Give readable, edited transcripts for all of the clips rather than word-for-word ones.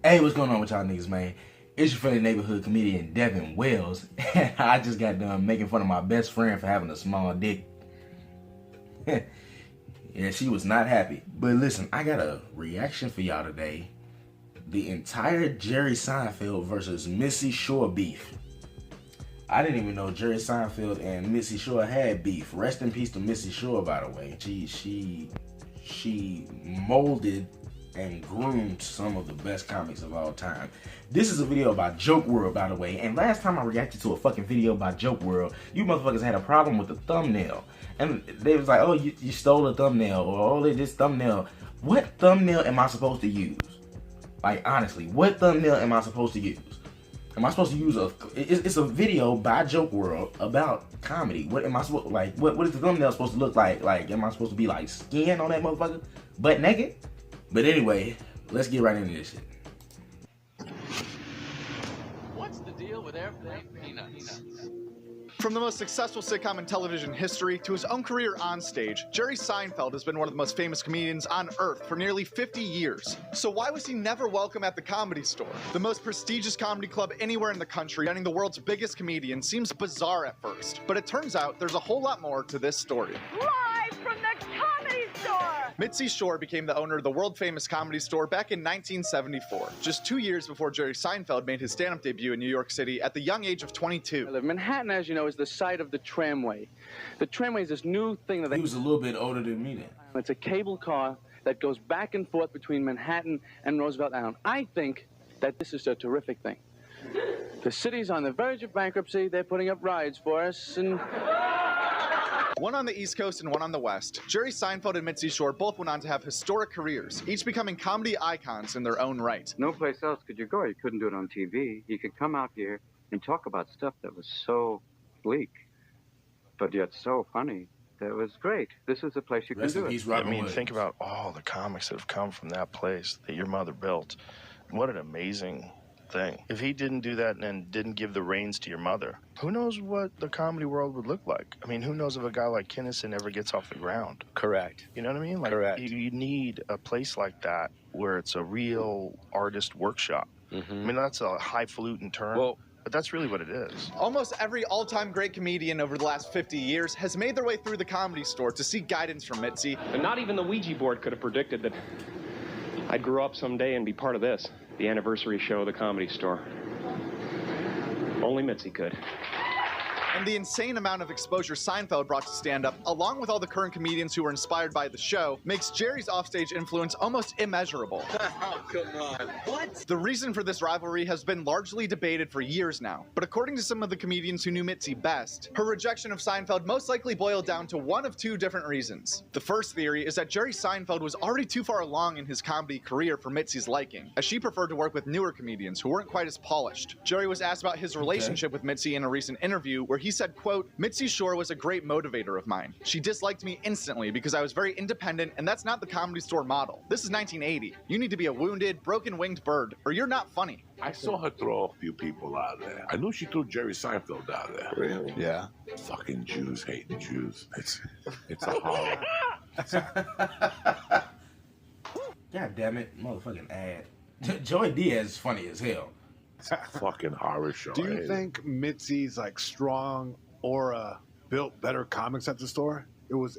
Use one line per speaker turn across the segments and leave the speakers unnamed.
Hey, what's going on with y'all niggas, man? It's your friendly neighborhood comedian, Devon Wells. And I just got done making fun of my best friend for having a small dick. Yeah, she was not happy. But listen, I got a reaction for y'all today. The entire Jerry Seinfeld versus Mitzi Shore beef. I didn't even know Jerry Seinfeld and Mitzi Shore had beef. Rest in peace to Mitzi Shore, by the way. She molded and groomed some of the best comics of all time. This is a video about Joke World, by the way. And last time I reacted to a fucking video about Joke World, you motherfuckers had a problem with the thumbnail. And they was like, oh, you stole a thumbnail, or oh, this thumbnail. What thumbnail am I supposed to use? Like, honestly, what thumbnail am I supposed to use? Am I supposed to use it's a video by Joke World about comedy. What am I supposed, like, what is the thumbnail supposed to look like? Like, am I supposed to be like skin on that motherfucker? Butt naked? But anyway, let's get right into this shit.
What's the deal with airplane peanuts?
From the most successful sitcom in television history to his own career on stage, Jerry Seinfeld has been one of the most famous comedians on earth for nearly 50 years. So why was he never welcome at the Comedy Store? The most prestigious comedy club anywhere in the country, presenting the world's biggest comedian, seems bizarre at first. But it turns out there's a whole lot more to this story.
Live from the Comedy Store!
Mitzi Shore became the owner of the world-famous Comedy Store back in 1974, just 2 years before Jerry Seinfeld made his stand-up debut in New York City at the young age of 22.
Manhattan, as you know, is the site of the tramway. The tramway is this new thing that
He was a little bit older than me then.
It's a cable car that goes back and forth between Manhattan and Roosevelt Island. I think that this is a terrific thing. The city's on the verge of bankruptcy. They're putting up rides for us, and
one on the East Coast and one on the West, Jerry Seinfeld and Mitzi Shore both went on to have historic careers, each becoming comedy icons in their own right.
No place else could you go. You couldn't do it on TV. You could come out here and talk about stuff that was so bleak, but yet so funny. That was great. This is a place you can do it.
I mean, think about all the comics that have come from that place that your mother built. What an amazing thing. If he didn't do that and didn't give the reins to your mother, who knows what the comedy world would look like? I mean, who knows if a guy like Kinnison ever gets off the ground?
Correct.
You know what I mean? Like,
correct.
You need a place like that where it's a real artist workshop. I mean, that's a highfalutin term.
Well,
but that's really what it is.
Almost every all-time great comedian over the last 50 years has made their way through the Comedy Store to seek guidance from Mitzi.
And not even the Ouija board could have predicted that I'd grow up someday and be part of this, the anniversary show of the Comedy Store. Only Mitzi could.
And the insane amount of exposure Seinfeld brought to stand-up, along with all the current comedians who were inspired by the show, makes Jerry's offstage influence almost immeasurable.
Oh, come on. What?
The reason for this rivalry has been largely debated for years now, but according to some of the comedians who knew Mitzi best, her rejection of Seinfeld most likely boiled down to one of two different reasons. The first theory is that Jerry Seinfeld was already too far along in his comedy career for Mitzi's liking, as she preferred to work with newer comedians who weren't quite as polished. Jerry was asked about his relationship with Mitzi in a recent interview where he said, quote, "Mitzi Shore was a great motivator of mine. She disliked me instantly because I was very independent, and that's not the Comedy Store model. This is 1980. You need to be a wounded, broken-winged bird, or you're not funny."
I saw her throw a few people out of there. I knew she threw Jerry Seinfeld out of there.
Really?
Yeah. Fucking Jews hating Jews. It's a horror.
God damn it, motherfucking ad. Joey Diaz is funny as hell.
It's a fucking horror show.
Do you think Mitzi's like strong aura built better comics at the store? It was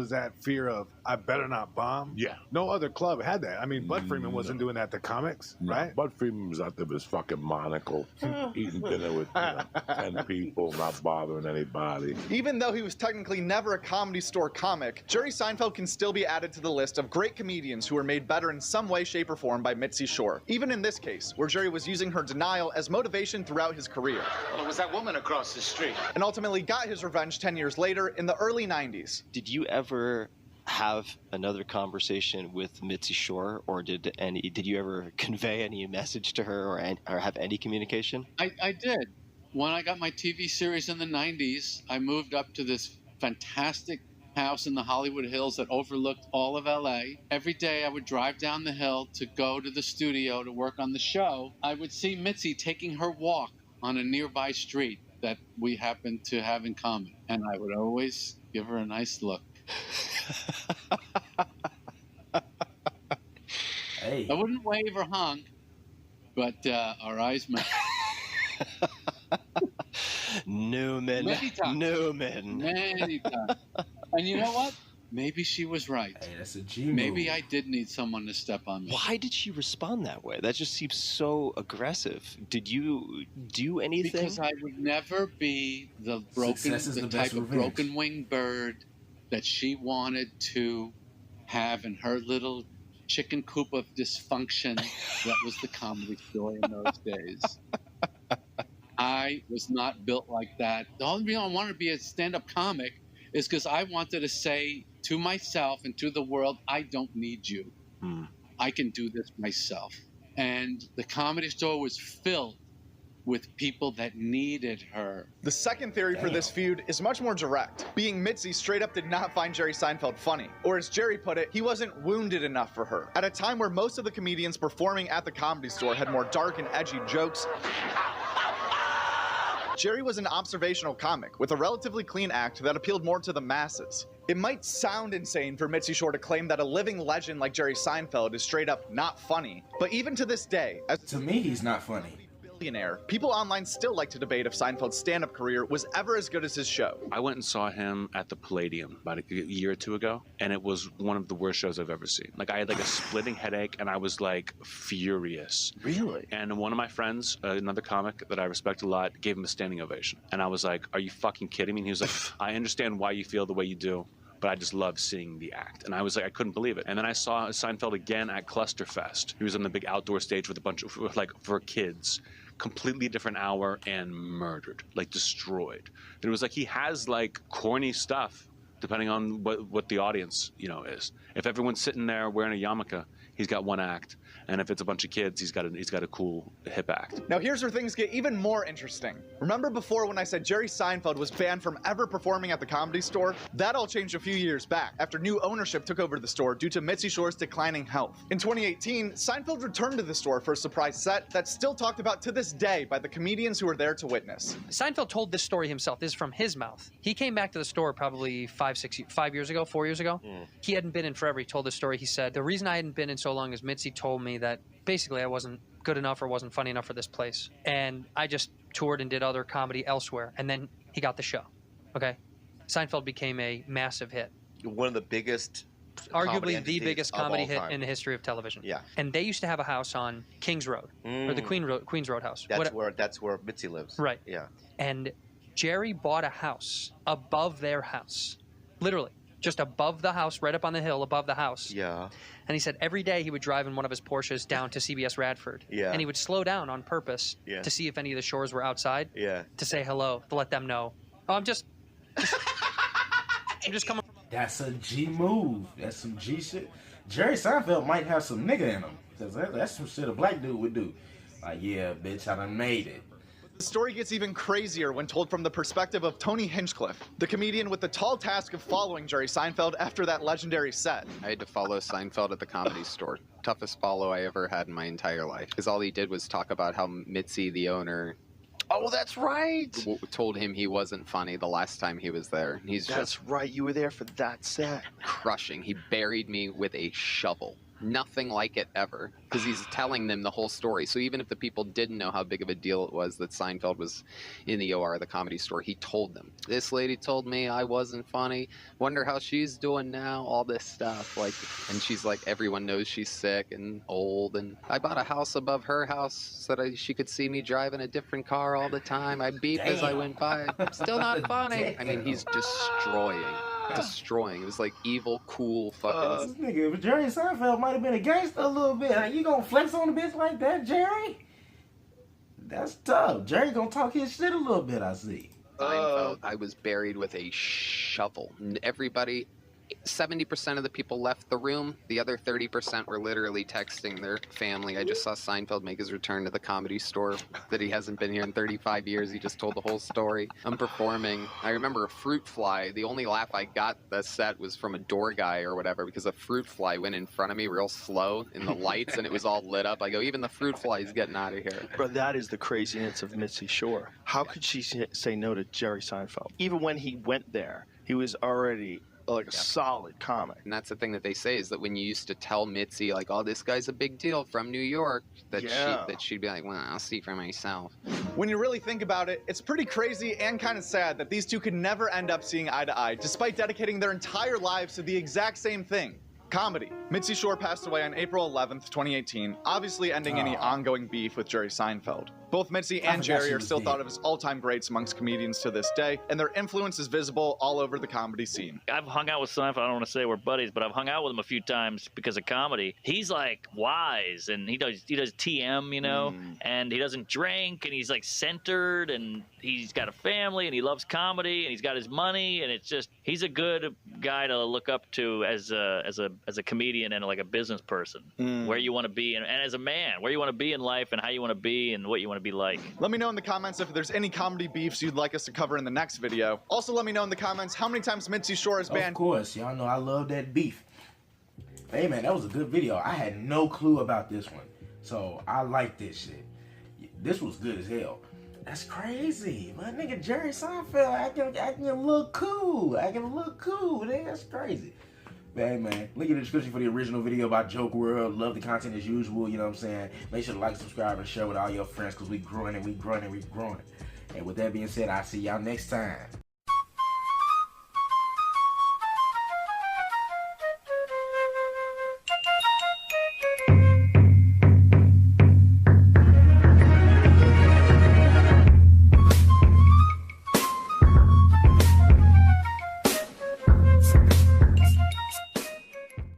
that fear of I better not bomb.
Yeah.
No other club had that. I mean, Bud Freeman wasn't doing that to comics, right?
Bud Freeman was out there with his fucking monocle, eating dinner with 10 people, not bothering anybody.
Even though he was technically never a Comedy Store comic, Jerry Seinfeld can still be added to the list of great comedians who were made better in some way, shape, or form by Mitzi Shore. Even in this case, where Jerry was using her denial as motivation throughout his career.
Well, it was that woman across the street.
And ultimately got his revenge 10 years later in the early 90s.
Did you ever have another conversation with Mitzi Shore, or did you ever convey any message to her or have any communication?
I did. When I got my TV series in the 90s, I moved up to this fantastic house in the Hollywood Hills that overlooked all of LA. Every day I would drive down the hill to go to the studio to work on the show. I would see Mitzi taking her walk on a nearby street that we happened to have in common, and I would always give her a nice look.
Hey.
I wouldn't wave or honk, but our eyes met.
Newman.
Many times.
Newman.
Many times. And you know what? Maybe she was right.
Hey, that's a G move.
Maybe I did need someone to step on me.
Why did she respond that way? That just seems so aggressive. Did you do anything?
Because I would never be the type of broken-winged bird that she wanted to have in her little chicken coop of dysfunction that was the Comedy Store in those days. I was not built like that. The only reason I wanted to be a stand-up comic is because I wanted to say to myself and to the world, I don't need you. I can do this myself. And the Comedy Store was filled with people that needed her.
The second theory for this feud is much more direct. Being Mitzi straight up did not find Jerry Seinfeld funny. Or as Jerry put it, he wasn't wounded enough for her. At a time where most of the comedians performing at the Comedy Store had more dark and edgy jokes, Jerry was an observational comic with a relatively clean act that appealed more to the masses. It might sound insane for Mitzi Shore to claim that a living legend like Jerry Seinfeld is straight up not funny, but even to this day,
to me, he's not funny.
People online still like to debate if Seinfeld's stand-up career was ever as good as his show.
I went and saw him at the Palladium about a year or two ago, and it was one of the worst shows I've ever seen. Like, I had like a splitting headache, and I was like furious.
Really?
And one of my friends, another comic that I respect a lot, gave him a standing ovation. And I was like, are you fucking kidding me? And he was like, I understand why you feel the way you do, but I just love seeing the act. And I was like, I couldn't believe it. And then I saw Seinfeld again at Clusterfest. He was on the big outdoor stage with a bunch of, like, for kids. Completely different hour and murdered, like destroyed. And it was like he has like corny stuff depending on what the audience, you know, is. If everyone's sitting there wearing a yarmulke, he's got one act. And if it's a bunch of kids, he's got a cool hip act.
Now here's where things get even more interesting. Remember before when I said Jerry Seinfeld was banned from ever performing at the Comedy Store? That all changed a few years back after new ownership took over the store due to Mitzi Shore's declining health. In 2018, Seinfeld returned to the store for a surprise set that's still talked about to this day by the comedians who were there to witness.
Seinfeld told this story himself. This is from his mouth. He came back to the store probably 4 years ago. He hadn't been in forever. He told this story. He said, the reason I hadn't been in so long is Mitzi told me that basically I wasn't good enough or wasn't funny enough for this place. And I just toured and did other comedy elsewhere. And then he got the show. Okay? Seinfeld became a massive hit.
One of the biggest,
arguably the biggest comedy hit in the history of television.
Yeah.
And they used to have a house on Kings Road, or the Queens Road house.
That's where Mitzi lives.
Right.
Yeah.
And Jerry bought a house above their house. Literally. Just above the house, right up on the hill above the house.
Yeah.
And he said every day he would drive in one of his Porsches down to CBS Radford.
Yeah.
And he would slow down on purpose to see if any of the Shores were outside.
Yeah.
To say hello, to let them know. Oh, I'm just coming from...
That's a G move. That's some G shit. Jerry Seinfeld might have some nigga in him. That's some shit a black dude would do. Like, yeah, bitch, I done made it.
The story gets even crazier when told from the perspective of Tony Hinchcliffe, the comedian with the tall task of following Jerry Seinfeld after that legendary set.
I had to follow Seinfeld at the Comedy Store. Toughest follow I ever had in my entire life. Because all he did was talk about how Mitzi, the owner...
Oh, that's right!
Told him he wasn't funny the last time he was there.
That's right, you were there for that set.
Crushing. He buried me with a shovel. Nothing like it ever, because he's telling them the whole story. So even if the people didn't know how big of a deal it was that Seinfeld was in the OR of the Comedy Store, he told them. This lady told me I wasn't funny. Wonder how she's doing now. All this stuff, like, and she's like, everyone knows she's sick and old. And I bought a house above her house so that she could see me driving a different car all the time. I beep as I went by. Still not funny. I mean, he's destroying. It was like evil, cool fucking...
This nigga, Jerry Seinfeld might have been a gangster a little bit. You gonna flex on a bitch like that, Jerry? That's tough. Jerry gonna talk his shit a little bit, I see.
Seinfeld, I was buried with a shovel. Everybody... 70% of the people left the room. The other 30% were literally texting their family. I just saw Seinfeld make his return to the Comedy Store, that he hasn't been here in 35 years. He just told the whole story. I'm performing. I remember a fruit fly. The only laugh I got that set was from a door guy or whatever, because a fruit fly went in front of me real slow in the lights, and it was all lit up. I go, even the fruit fly is getting out of here.
Bro, that is the craziness of Mitzi Shore. How could she say no to Jerry Seinfeld? Even when he went there, he was already a solid comic.
And that's the thing that they say is that when you used to tell Mitzi like, "Oh, this guy's a big deal from New York," that she'd be like, "Well, I'll see for myself."
When you really think about it, it's pretty crazy and kind of sad that these two could never end up seeing eye to eye, despite dedicating their entire lives to the exact same thing. Comedy. Mitzi Shore passed away on April 11th, 2018, obviously ending any ongoing beef with Jerry Seinfeld. Both Mitzi and Jerry are still thought of as all-time greats amongst comedians to this day, and their influence is visible all over the comedy scene.
I've hung out with Seinfeld. I don't want to say we're buddies, but I've hung out with him a few times because of comedy. He's like wise, and he does TM, you know, and he doesn't drink, and he's like centered, and he's got a family, and he loves comedy, and he's got his money, and it's just he's a good guy to look up to as a comedian and like a business person, where you want to be, and as a man, where you want to be in life, and how you want to be, and what you want to be like.
Let me know in the comments if there's any comedy beefs you'd like us to cover in the next video. Also, let me know in the comments how many times Mitzi Shore has banned.
Of course, y'all know I love that beef. Hey man, that was a good video. I had no clue about this one, so I like this shit. This was good as hell. That's crazy. My nigga Jerry Seinfeld acting a little cool. Nigga, that's crazy. Hey man, link in the description for the original video about Joke World. Love the content as usual, you know what I'm saying? Make sure to like, subscribe, and share with all your friends because we growing and we growing and we growing. And with that being said, I'll see y'all next time.